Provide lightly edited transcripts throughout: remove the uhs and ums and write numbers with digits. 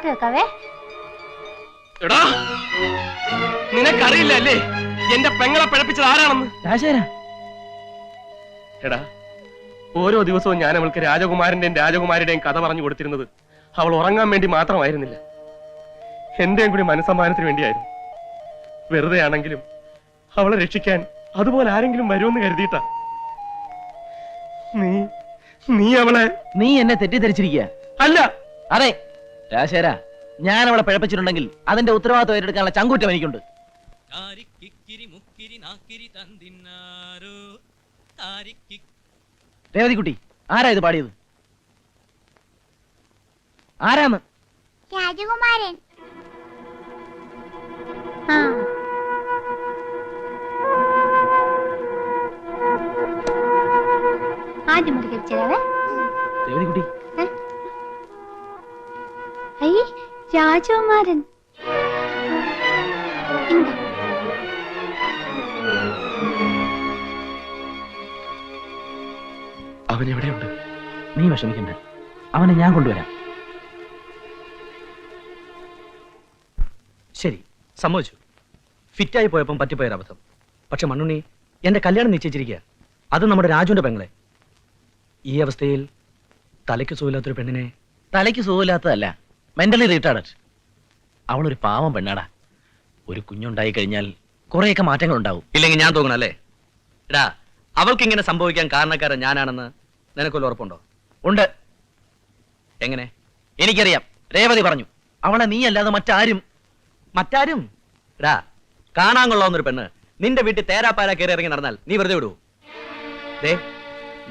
മാറ്റി വെക്കാവേ. എടാ, നിനക്കറിയില്ല അല്ലേ എന്റെ പെങ്ങളെ പിഴപ്പിച്ചത് ആരാണെന്ന്? എടാ, ഓരോ ദിവസവും ഞാൻ അവൾക്ക് രാജകുമാരന്റെയും രാജകുമാരിയുടെയും കഥ പറഞ്ഞു കൊടുത്തിരുന്നത് അവൾ ഉറങ്ങാൻ വേണ്ടി മാത്രമായിരുന്നില്ല, എന്റെയും കൂടി മനസ്സമ്മാനത്തിന് വേണ്ടിയായിരുന്നു. വെറുതെ ആണെങ്കിലും അവളെ രക്ഷിക്കാൻ അതുപോലെ ആരെങ്കിലും വരുമെന്ന് കരുതിയിട്ടാ. നീ അവളെ... നീ എന്നെ തെറ്റിദ്ധരിച്ചിരിക്കുക. അല്ല. അതെ രാശേര, ഞാൻ അവളെ പിഴപ്പിച്ചിട്ടുണ്ടെങ്കിൽ അതിന്റെ ഉത്തരവാദിത്വം ഏറ്റെടുക്കാനുള്ള ചങ്കൂറ്റം എനിക്കുണ്ട്. രേവതിക്കുട്ടി, ആരാ ഇത് പാടിയത്? ആരാന്ന്? രാജകുമാരൻ. ആദ്യം മുറിക്കടിച്ചേ. രേവതിക്കുട്ടി, രാജകുമാരൻ അവൻ എവിടെയുണ്ട്? നീ വിഷമിക്കണ്ട, അവനെ ഞാൻ കൊണ്ടുവരാം. ശരി, സമ്മതിച്ചു. ഫിറ്റായി പോയപ്പം പറ്റിപ്പോയൊരബദ്ധം. പക്ഷെ മണ്ണുണ്ണി, എന്റെ കല്യാണം നിശ്ചയിച്ചിരിക്കുക. അത് നമ്മുടെ രാജുവിന്റെ പെങ്ങളെ. ഈ അവസ്ഥയിൽ തലയ്ക്ക് സുഖമില്ലാത്തൊരു പെണ്ണിനെ... തലയ്ക്ക് സുഖമില്ലാത്തതല്ല, മെന്റലി റീട്ടാർഡഡ്. അവളൊരു പാവം പെണ്ണാടാ. ഒരു കുഞ്ഞുണ്ടായി കഴിഞ്ഞാൽ കുറെയൊക്കെ മാറ്റങ്ങൾ ഉണ്ടാവും. ഇല്ലെങ്കിൽ ഞാൻ തോന്നണല്ലേ? എടാ, അവൾക്ക് ഇങ്ങനെ സംഭവിക്കാൻ കാരണക്കാരൻ ഞാനാണെന്ന് നിനക്കൊരു ഉറപ്പുണ്ടോ? ഉണ്ട്. എങ്ങനെ? എനിക്കറിയാം. രേവതി പറഞ്ഞു. അവളെ നീ അല്ലാതെ മറ്റാരും. എടാ, കാണാൻ കൊള്ളാവുന്നൊരു പെണ്ണ് നിന്റെ വീട്ടിൽ തേരാപ്പാര കയറി ഇറങ്ങി നടന്നാൽ നീ വെറുതെ വിടുവോ?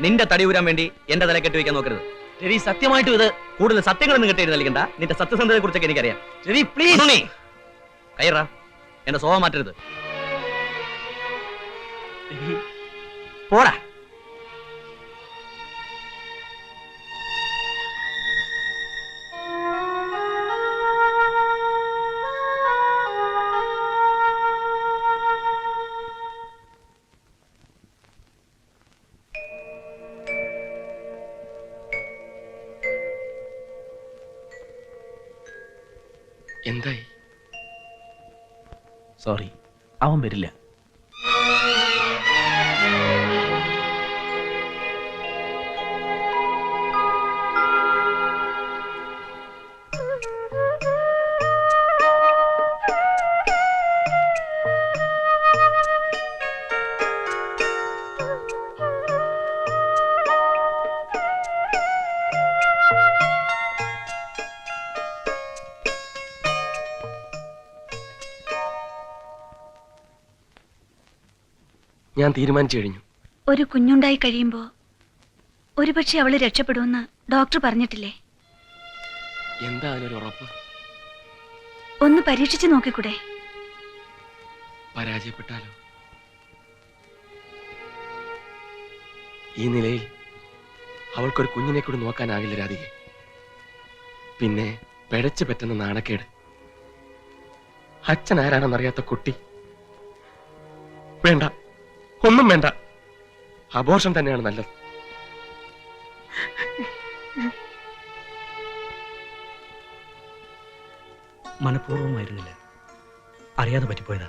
നിന്റെ തടി ഊരാൻ വേണ്ടി എന്റെ തല കെട്ടി വയ്ക്കാൻ നോക്കരുത്. രവി, സത്യമായിട്ടും ഇത് കൂടുതൽ സത്യങ്ങളൊന്നും കെട്ടിയിരുന്നില്ല. നിന്റെ സത്യസന്ധതയെ കുറിച്ചൊക്കെ എനിക്കറിയാം. രവി, പ്ലീസ്. കയറാ, എന്റെ സ്വഭാവം മാറ്റരുത്. പോടാ. എന്തായി? സോറി, അവൻ വരില്ല. ഞാൻ തീരുമാനിച്ചു കഴിഞ്ഞു. ഒരു കുഞ്ഞുണ്ടായി കഴിയുമ്പോ ഒരുപക്ഷെ അവള് രക്ഷപ്പെടുമെന്ന് ഡോക്ടർ പറഞ്ഞിട്ടില്ലേ? എന്താ അതിനൊരു ഉറപ്പ്? ഒന്ന് പരീക്ഷിച്ചു നോക്കിക്കൂടെ? പരാജയപ്പെട്ടാലോ? ഈ നിലയിൽ അവൾക്കൊരു കുഞ്ഞിനെ കൂടി നോക്കാനാകില്ല രാധികെ. പിന്നെ പിഴച്ചു പറ്റുന്ന നാണക്കേട്. അച്ഛൻ ആരാണെന്നറിയാത്ത കുട്ടി. വേണ്ട, ഒന്നും വേണ്ട. അബോർഷൻ തന്നെയാണ് നല്ലത്. മനഃപൂർവ്വമായിരുന്നില്ല, അറിയാതെ പറ്റിപ്പോയതാ.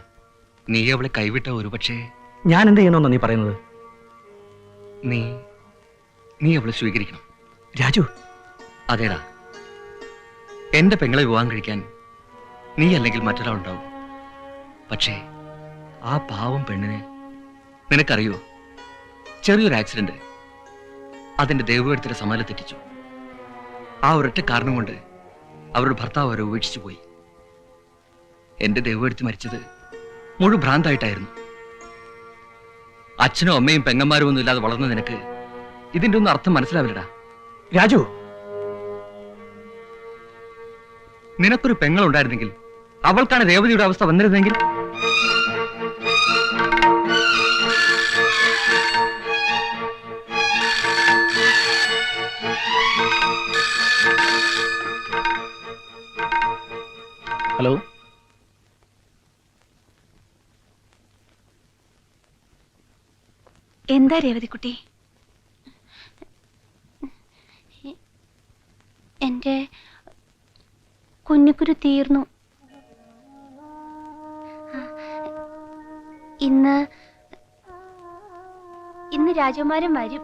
നീ അവളെ കൈവിട്ട ഒരുപക്ഷേ... ഞാൻ എന്ത് ചെയ്യണമെന്നാ നീ പറയുന്നത്? നീ അവളെ സ്വീകരിക്കണം. രാജു. അതേടാ, എന്റെ പെങ്ങളെ വിവാഹം കഴിക്കാൻ നീ അല്ലെങ്കിൽ മറ്റൊരാളുണ്ടാവും. പക്ഷേ ആ പാവം പെണ്ണിനെ നിനക്കറിയോ? ചെറിയൊരു ആക്സിഡന്റ് അതിന്റെ ദൈവത്തിന്റെ സമാല തെറ്റിച്ചു. ആ ഒരൊറ്റ കാരണം കൊണ്ട് അവരുടെ ഭർത്താവ് അവരെ ഉപേക്ഷിച്ചു പോയി. എന്റെ ദൈവമെടുത്ത് മരിച്ചത് മുഴു ഭ്രാന്തായിട്ടായിരുന്നു. അച്ഛനും അമ്മയും പെങ്ങന്മാരും ഒന്നും ഇല്ലാതെ വളർന്ന നിനക്ക് ഇതിന്റെ ഒന്നും അർത്ഥം മനസ്സിലാവില്ലടാ. രാജു, നിനക്കൊരു പെങ്ങളുണ്ടായിരുന്നെങ്കിൽ അവൾക്കാണ് രേവതിയുടെ അവസ്ഥ വന്നിരുന്നെങ്കിൽ... ഹലോ, എന്താ രേവതിക്കുട്ടി? കുഞ്ഞുക്കുരു തീർന്നു. ഇന്ന് രാജകുമാരൻ വരും.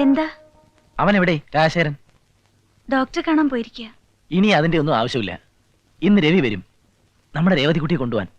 എന്താ? അവൻ എവിടെ രാജശേഖരൻ? ഡോക്ടറെ കാണാൻ പോയിരിക്കുക. ഇനി അതിന്റെ ഒന്നും ആവശ്യമില്ല. ഇന്ന് രവി വരും, നമ്മുടെ രേവതിക്കുട്ടിയെ കൊണ്ടുപോവാൻ.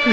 ആ